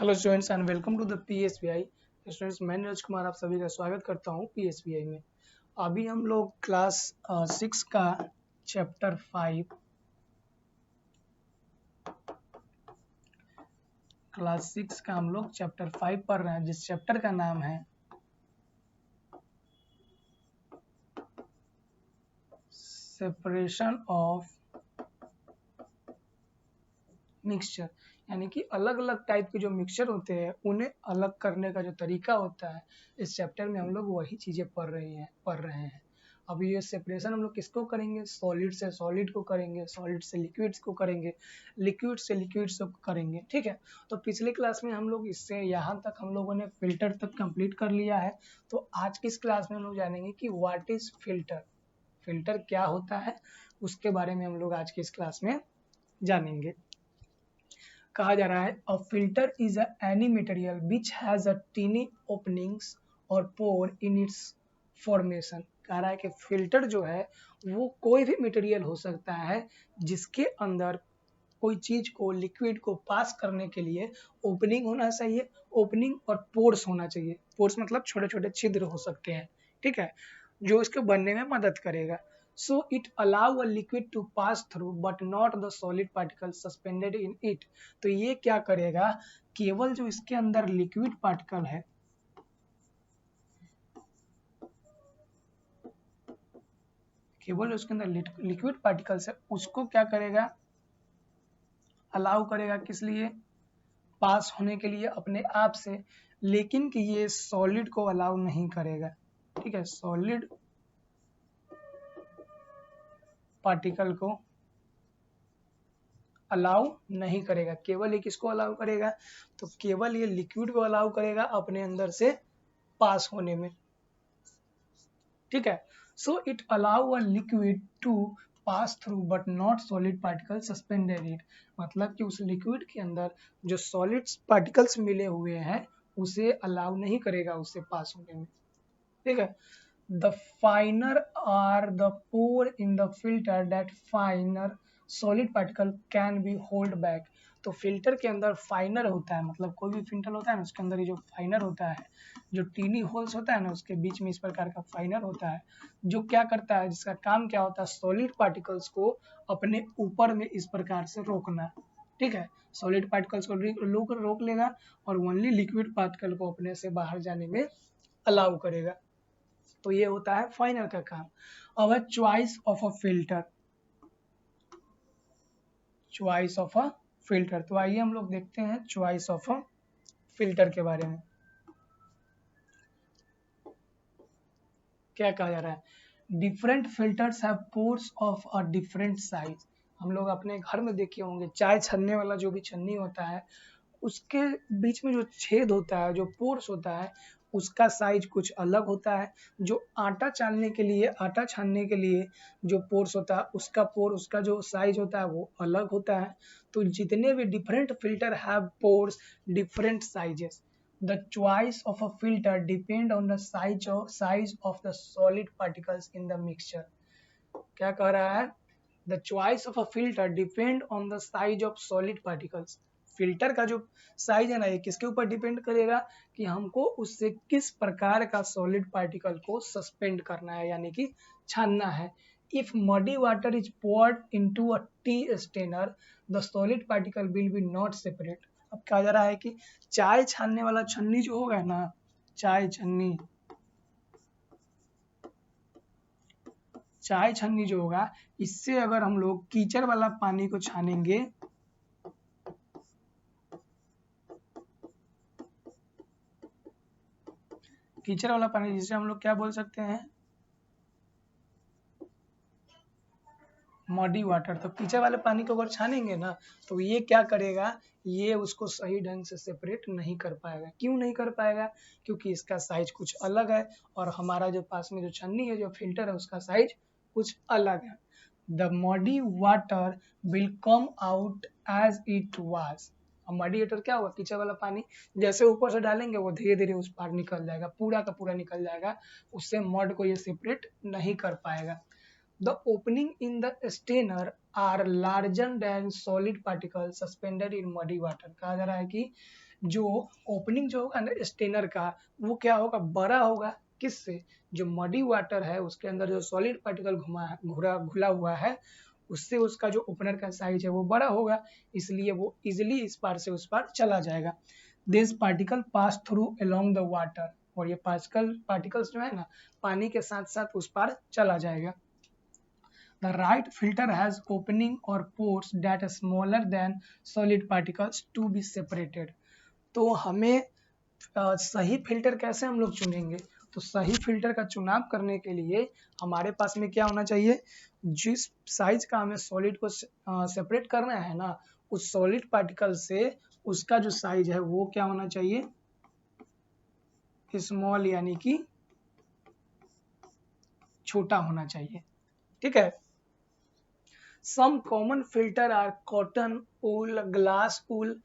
Hello students and welcome to the PSBI. Students, मैं नीरज कुमार आप सभी का स्वागत करता हूं पीएसबीआई में। अभी हम लोग क्लास 6 का चैप्टर 5 पढ़ रहे हैं, जिस चैप्टर का नाम है सेपरेशन ऑफ मिक्सचर। यानी कि अलग अलग टाइप के जो मिक्सचर होते हैं उन्हें अलग करने का जो तरीका होता है, इस चैप्टर में हम लोग वही चीज़ें पढ़ रहे हैं। अब ये सेपरेशन हम लोग किसको करेंगे? सॉलिड से सॉलिड को करेंगे, सॉलिड से लिक्विड्स को करेंगे, लिक्विड से लिक्विड्स को करेंगे। ठीक है, तो पिछले क्लास में हम लोग इससे यहाँ तक हम लोगों ने फिल्टर तक कंप्लीट कर लिया है। तो आज की इस क्लास में हम लोग जानेंगे कि व्हाट इज फिल्टर, फिल्टर क्या होता है, उसके बारे में हम लोग आज की इस क्लास में जानेंगे। कहा जा रहा है a filter is any material which has a tiny openings और पोर इन इट्स फॉर्मेशन। कह रहा है कि फिल्टर जो है वो कोई भी मटेरियल हो सकता है जिसके अंदर कोई चीज को, लिक्विड को पास करने के लिए ओपनिंग होना चाहिए, ओपनिंग और पोर्स होना चाहिए। पोर्स मतलब छोटे छोटे छिद्र हो सकते हैं, ठीक है, जो इसके बनने में मदद करेगा। So it allow a liquid to pass through but not the solid particles suspended in it। तो ये क्या करेगा, केवल जो इसके अंदर लिक्विड पार्टिकल है, केवल उसके अंदर लिक्विड पार्टिकल्स है उसको क्या करेगा, अलाउ करेगा, किस लिए? पास होने के लिए अपने आप से, लेकिन कि ये सॉलिड को अलाउ नहीं करेगा। ठीक है, सॉलिड पार्टिकल को अलाउ नहीं करेगा। केवल ये किसको अलाउ करेगा? तो केवल ये लिक्विड को अलाउ करेगा अपने अंदर से पास होने में। ठीक है, so it allow a liquid to pass through but not solid particle suspended it. मतलब कि उस लिक्विड के अंदर जो सॉलिड पार्टिकल्स मिले हुए हैं उसे अलाउ नहीं करेगा उससे पास होने में। ठीक है, the finer are the pore in the filter that finer solid particle can be hold back। तो फिल्टर के अंदर फाइनर होता है, मतलब कोई भी फिल्टर होता है ना उसके अंदर ये जो फाइनर होता है, जो टीनी होल्स होता है ना उसके बीच में इस प्रकार का फाइनर होता है, जो क्या करता है, जिसका काम क्या होता है, सॉलिड पार्टिकल्स को अपने ऊपर में इस प्रकार से रोकना। ठीक है, सॉलिड पार्टिकल्स को रोक लेगा और ओनली लिक्विड पार्टिकल को अपने से बाहर जाने में अलाउ करेगा। तो ये होता है फाइनल का काम। अब choice of a filter, choice of a filter. तो आइए हम लोग देखते हैं चॉइस ऑफ अ फिल्टर के बारे में क्या कहा जा रहा है। Different filters have pores of a different size. हम लोग अपने घर में देखे होंगे चाय छन्ने वाला जो भी छन्नी होता है उसके बीच में जो छेद होता है, जो पोर्स होता है, उसका साइज कुछ अलग होता है। जो आटा छानने के लिए जो पोर्स होता है उसका जो साइज होता है वो अलग होता है। तो जितने भी different filter have pores different sizes. The choice of a filter depend on the size of the solid particles in the mixture. क्या कह रहा है? The choice of a filter depend on the size of solid particles. Filter का जो size है ना, ये किसके ऊपर डिपेंड करेगा कि हमको उससे किस प्रकार का सॉलिड पार्टिकल को सस्पेंड करना है, यानी कि छानना है। If muddy water is poured into a tea strainer, the solid particle will be not separate। अब कहा जा रहा है कि चाय छानने वाला छन्नी जो होगा ना, चाय छन्नी जो होगा, इससे अगर हम लोग कीचड़ वाला पानी को छानेंगे, कीचड़ वाला पानी जिसे हम लोग क्या बोल सकते हैं, मडी वाटर। तो कीचड़ वाले पानी को अगर छानेंगे ना तो ये क्या करेगा, ये उसको सही ढंग से सेपरेट नहीं कर पाएगा। क्यों नहीं कर पाएगा? क्योंकि इसका साइज कुछ अलग है और हमारा जो पास में जो छन्नी है, जो फिल्टर है, उसका साइज कुछ अलग है। The muddy water will come out as it was. Muddy water क्या होगा? कीचड़ वाला पानी जैसे ऊपर से डालेंगे वो धीरे धीरे उस पार निकल जाएगा, पूरा का पूरा निकल जाएगा, उससे मड को ये सेपरेट नहीं कर पाएगा। The opening in the strainer are larger than solid particle suspended in muddy water. कहा जा रहा है कि जो ओपनिंग जो होगा ना स्टेनर का, वो क्या होगा, बड़ा होगा। किससे? जो मडी वाटर है उसके अंदर जो सॉलिड पार्टिकल घुला हुआ है, उससे उसका जो ओपनर का साइज है वो बड़ा होगा, इसलिए वो इजिली इस पार से उस पार चला जाएगा। This particle pass through along the water, और ये पार्टिकल्स जो है ना पानी के साथ साथ उस पार चला जाएगा। The right filter has opening or pores that are smaller than solid particles to be separated। तो हमें सही फिल्टर कैसे हम लोग चुनेंगे? तो सही फिल्टर का चुनाव करने के लिए हमारे पास में क्या होना चाहिए, जिस साइज का हमें सॉलिड को सेपरेट करना है ना, उस सॉलिड पार्टिकल से उसका जो साइज है वो क्या होना चाहिए, स्मॉल, यानी कि छोटा होना चाहिए। ठीक है। Some common filter are cotton wool, glass wool,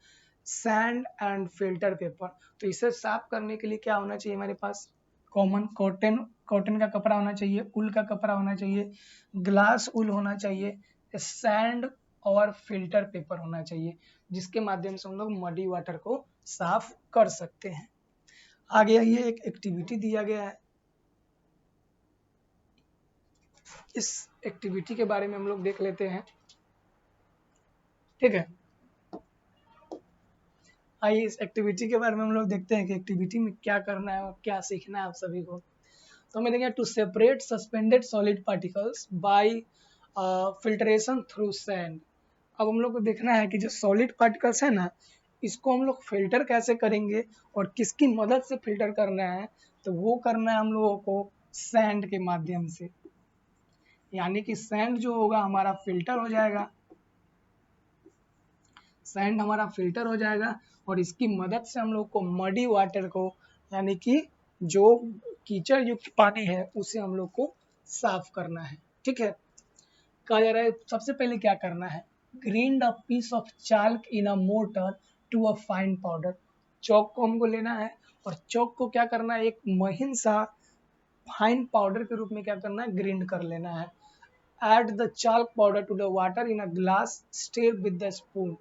sand and filter paper. तो इसे साफ करने के लिए क्या होना चाहिए हमारे पास, कॉमन कॉटन का कपड़ा होना चाहिए, ऊल का कपड़ा होना चाहिए, ग्लास ऊल होना चाहिए, सैंड और फिल्टर पेपर होना चाहिए, जिसके माध्यम से हम लोग मडी वाटर को साफ कर सकते हैं। आगे ये एक एक्टिविटी दिया गया है, इस एक्टिविटी के बारे में हम लोग देख लेते हैं। ठीक है, आइए इस एक्टिविटी के बारे में हम लोग देखते हैं कि एक्टिविटी में क्या करना है और क्या सीखना है आप सभी को। तो हमें देखेंगे to separate suspended solid particles by filtration through sand. अब हम लोग को देखना है कि जो सॉलिड पार्टिकल्स है ना, इसको हम लोग फिल्टर कैसे करेंगे और किसकी मदद से फिल्टर करना है, तो वो करना है हम लोगों को सैंड के माध्यम से। यानी कि सैंड जो होगा हमारा फिल्टर हो जाएगा, सैंड हमारा फिल्टर हो जाएगा, और इसकी मदद से हम लोग को मडी वाटर को, यानी कि जो कीचड़ युक्त पानी है उसे हम लोग को साफ करना है। ठीक है, कहा जा रहा है सबसे पहले क्या करना है, grind a piece of chalk in a mortar to a fine powder. Chalk को हमको लेना है और चौक को क्या करना है, एक महीन सा फाइन पाउडर के रूप में क्या करना है, ग्राइंड कर लेना है। Add the chalk powder to the water in a glass, stir with the spoon.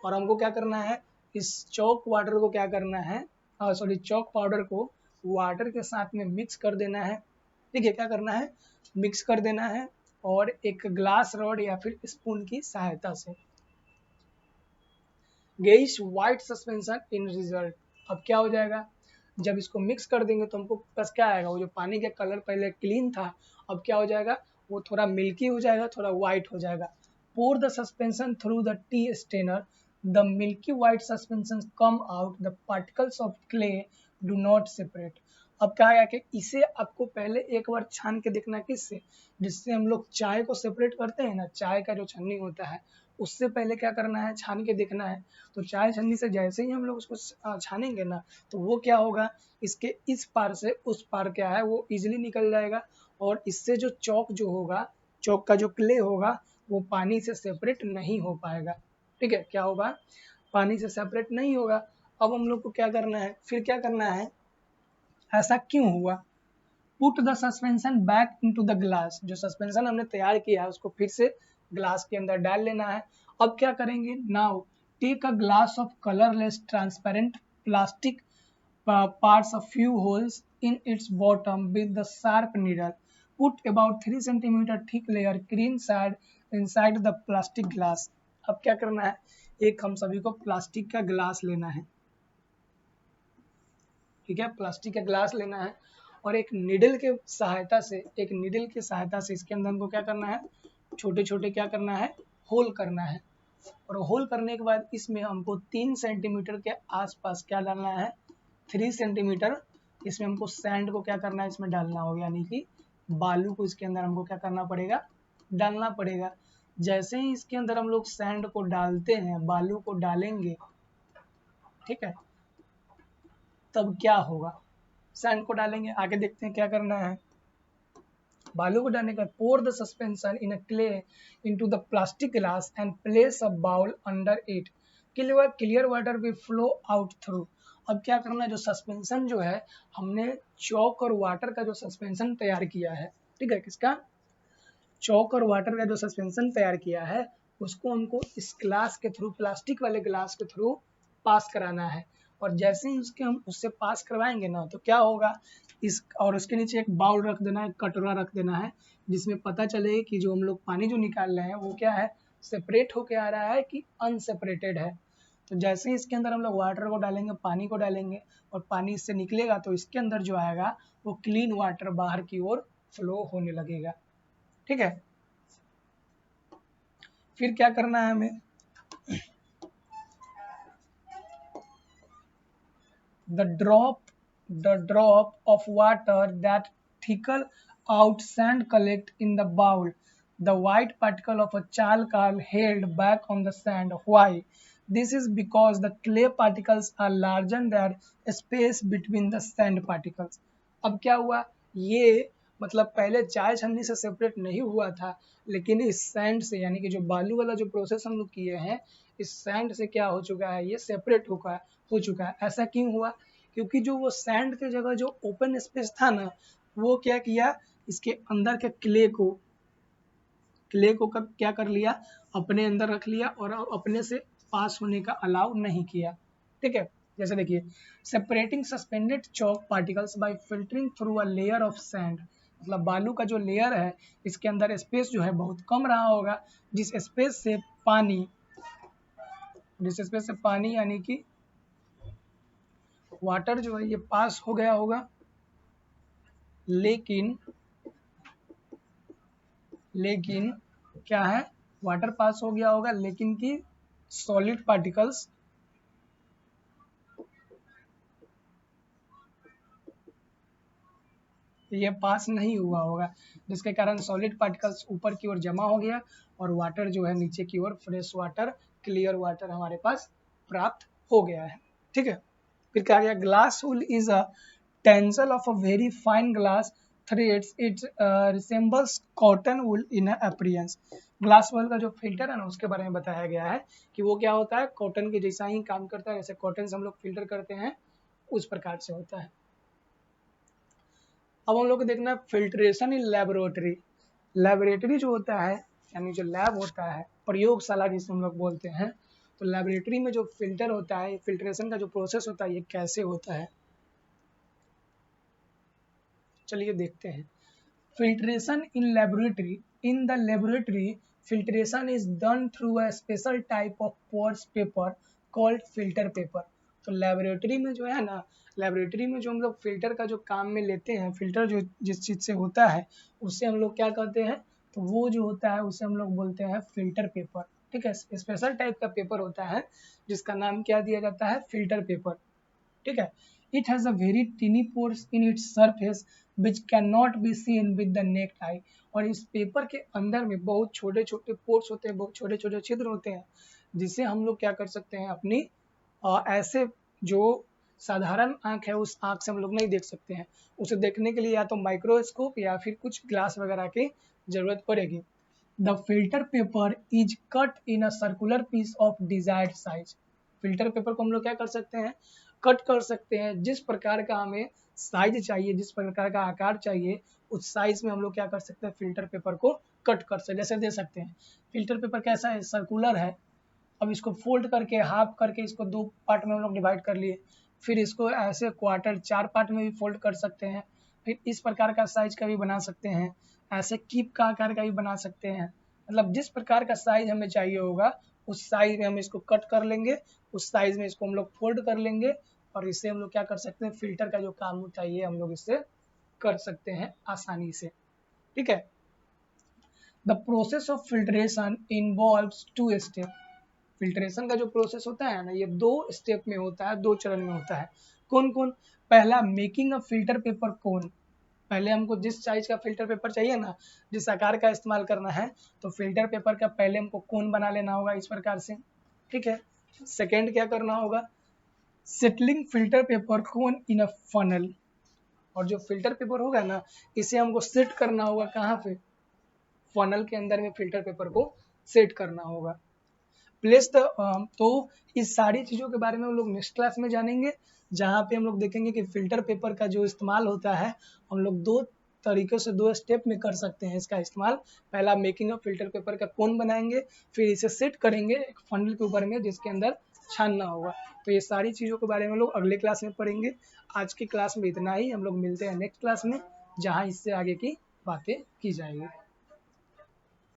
और हमको क्या करना है, इस चौक वाटर को क्या करना है, चौक पाउडर को वाटर के साथ में मिक्स कर देना है। ठीक है, क्या करना है, मिक्स कर देना है, और एक ग्लास रॉड या फिर स्पून की सहायता से। गेइश व्हाइट सस्पेंशन इन रिजल्ट। अब क्या हो जाएगा, जब इसको मिक्स कर देंगे तो हमको बस क्या आएगा, वो जो पानी का कलर पहले क्लीन था, अब क्या हो जाएगा, वो थोड़ा मिल्की हो जाएगा, थोड़ा व्हाइट हो जाएगा। pour the suspension through the tea strainer, the milky white suspension come out, the particles of clay do not separate। अब क्या है कि इसे आपको पहले एक बार छान के देखना, किससे, जिससे हम लोग चाय को सेपरेट करते हैं ना, चाय का जो छन्नी होता है उससे पहले क्या करना है, छान के देखना है। तो चाय छन्नी से जैसे ही हम लोग उसको छानेंगे ना, तो वो क्या होगा, इसके इस पार से उस पार क्या है वो इजिली निकल जाएगा, और इससे जो चौक जो होगा, चौक का जो क्ले होगा वो पानी से सेपरेट नहीं हो पाएगा। ठीक है, क्या होगा, पानी से सेपरेट नहीं होगा। अब हम लोग को क्या करना है, फिर क्या करना है, ऐसा क्यों हुआ, put the suspension back into the glass. जो सस्पेंशन हमने तैयार किया है उसको फिर से ग्लास के अंदर डाल लेना है। अब क्या करेंगे, now take a glass of colourless transparent plastic, parts a few holes in its bottom with the sharp needle. Put about 3 cm thick layer green side inside the plastic glass। अब क्या करना है, एक हम सभी को प्लास्टिक का glass लेना है। ठीक है, प्लास्टिक का ग्लास लेना है, और एक नीडल के सहायता से, एक नीडल की सहायता से इसके अंदर हमको क्या करना है, छोटे छोटे क्या करना है, होल करना है। और होल करने के बाद इसमें हमको 3 सेंटीमीटर के आसपास क्या डालना है, 3 सेंटीमीटर, इसमें हमको सैंड को क्या करना है, इसमें डालना होगा, यानी कि बालू को इसके अंदर हमको क्या करना पड़ेगा, डालना पड़ेगा। जैसे ही इसके अंदर हम लोग सैंड को डालते हैं, बालू को डालेंगे, ठीक है, तब क्या होगा, सैंड को डालेंगे, आगे देखते हैं क्या करना है। बालू को डालने का, pour the suspension in a clay into the plastic glass and place a bowl under it, clear water will flow out through। अब क्या करना है, जो सस्पेंशन जो है हमने चौक और वाटर का जो सस्पेंशन तैयार किया है, ठीक है, किसका, चौक और वाटर का जो सस्पेंशन तैयार किया है उसको हमको इस ग्लास के थ्रू, प्लास्टिक वाले ग्लास के थ्रू पास कराना है। और जैसे ही उसके हम उससे पास करवाएंगे ना तो क्या होगा, इस और उसके नीचे एक बाउल रख देना है, कटोरा रख देना है, जिसमें पता चले कि जो हम लोग पानी जो निकाल रहे हैं वो क्या है, सेपरेट होके आ रहा है कि अनसेपरेटेड है। तो जैसे ही इसके अंदर हम लोग वाटर को डालेंगे, पानी को डालेंगे और पानी इससे निकलेगा तो इसके अंदर जो आएगा वो क्लीन वाटर बाहर की ओर फ्लो होने लगेगा। ठीक है, फिर क्या करना है हमें, the drop of water that trickle out sand collect in the bowl. The white particle of a charcoal held back on the sand. Why? This is because the clay particles are larger than space between the sand particles. अब क्या हुआ, ये मतलब पहले चाय छन्नी से separate नहीं हुआ था, लेकिन इस सैंड से, यानी कि जो बालू वाला जो प्रोसेस हम लोग किए हैं, इस सैंड से क्या हो चुका है, ये सेपरेट हो चुका है। ऐसा क्यों हुआ, क्योंकि जो वो सैंड की जगह जो ओपन स्पेस था ना, वो क्या किया, इसके अंदर के क्ले को क्या कर लिया, अपने अंदर रख लिया और अपने से पास होने का अलाउ नहीं किया। ठीक है, जैसे देखिए, separating suspended chalk particles bye filtering through a layer of sand, मतलब बालू का जो लेयर है इसके अंदर स्पेस जो है बहुत कम रहा होगा, जिस स्पेस से पानी यानी कि वाटर जो है ये पास हो गया होगा, लेकिन क्या है, वाटर पास हो गया होगा लेकिन कि सॉलिड पार्टिकल्स ये पास नहीं हुआ होगा, जिसके कारण सॉलिड पार्टिकल्स ऊपर की ओर जमा हो गया और वाटर जो है नीचे की ओर फ्रेश वाटर, क्लियर वाटर हमारे पास प्राप्त हो गया है। ठीक है, फिर क्या गया, glass wool is a tensile of a very fine glass threads, it resembles cotton wool in appearance. Glass wool का जो फिल्टर है ना उसके बारे में बताया गया है कि वो क्या होता है, कॉटन के जैसा ही काम करता है, जैसे कॉटन से हम लोग फिल्टर करते हैं उस प्रकार से होता है। अब हम लोग को देखना है फिल्ट्रेशन इन लेबोरेटरी। लेबोरेटरी जो होता है, यानी जो लैब होता है, प्रयोगशाला जिसे हम लोग बोलते हैं, तो लेबोरेटरी में जो फिल्टर होता है, फिल्ट्रेशन का जो प्रोसेस होता है, ये कैसे होता है, चलिए देखते हैं। Filtration in the laboratory filtration is done through a special type of pores paper called filter paper. तो लेबोरेटरी में जो है ना, लेबोरेटरी में जो हम लोग फिल्टर का जो काम में लेते हैं, फिल्टर जो जिस चीज़ से होता है उससे हम लोग क्या कहते हैं, तो वो जो होता है उसे हम लोग बोलते हैं फिल्टर पेपर। ठीक है, स्पेशल टाइप का पेपर होता है जिसका नाम क्या दिया जाता है, फिल्टर पेपर। ठीक है, it has a very tiny pores in its surface which cannot be seen with the naked eye। और इस पेपर के अंदर में बहुत छोटे छोटे पोर्स होते हैं, बहुत छोटे छोटे छिद्र होते हैं, जिसे हम लोग क्या कर सकते हैं, अपनी ऐसे जो साधारण आंख है उस आंख से हम लोग नहीं देख सकते हैं, उसे देखने के लिए या तो माइक्रोस्कोप या फिर कुछ ग्लास वगैरह की जरूरत पड़ेगी। The filter paper is cut in a circular piece of desired size. Filter paper को हम लोग क्या कर सकते हैं, कट कर सकते हैं, जिस प्रकार का हमें साइज चाहिए, जिस प्रकार का आकार चाहिए, उस साइज में हम लोग क्या कर सकते हैं, फिल्टर पेपर को कट कर सकते हैं। जैसे दे सकते हैं, फिल्टर पेपर कैसा है, सर्कुलर है, अब इसको फोल्ड करके हाफ करके इसको दो पार्ट में हम लोग डिवाइड कर लिए, फिर इसको ऐसे क्वार्टर 4 पार्ट में भी फोल्ड कर सकते हैं, फिर इस प्रकार का साइज का भी बना सकते हैं, ऐसे कीप का आकार का भी बना सकते हैं। मतलब जिस प्रकार का साइज हमें चाहिए होगा उस साइज में हम इसको कट कर लेंगे, उस साइज में इसको हम लोग फोल्ड कर लेंगे और इससे हम लोग क्या कर सकते हैं, फिल्टर का जो काम होता है ये हम लोग इससे कर सकते हैं आसानी से। ठीक है, the process of filtration involves 2 step. Filtration का जो प्रोसेस होता है ना, ये 2 स्टेप में होता है, 2 चरण में होता है। कौन कौन, पहला मेकिंग अ फिल्टर पेपर कोन। पहले हमको जिस साइज का फिल्टर पेपर चाहिए ना, जिस आकार का इस्तेमाल करना है, तो फिल्टर पेपर का पहले हमको कोन बना लेना होगा इस प्रकार से। ठीक है, सेकेंड क्या करना होगा, settling filter paper cone in a funnel. और जो फिल्टर पेपर होगा ना, इसे हमको सेट करना होगा कहाँ पे, फनल के अंदर में फिल्टर पेपर को सेट करना होगा। प्लेस द तो इस सारी चीज़ों के बारे में हम लोग नेक्स्ट क्लास में जानेंगे, जहाँ पे हम लोग देखेंगे कि फिल्टर पेपर का जो इस्तेमाल होता है, हम लोग 2 तरीक़ों से 2 स्टेप में कर सकते हैं इसका इस्तेमाल। पहला मेकिंग ऑफ फ़िल्टर पेपर का कोन बनाएँगे, फिर इसे सेट करेंगे एक फंडल के ऊपर में जिसके अंदर छानना होगा। तो ये सारी चीज़ों के बारे में हम लोग अगले क्लास में पढ़ेंगे। आज की क्लास में इतना ही, हम लोग मिलते हैं नेक्स्ट क्लास में, जहाँ इससे आगे की बातें की जाएँगी।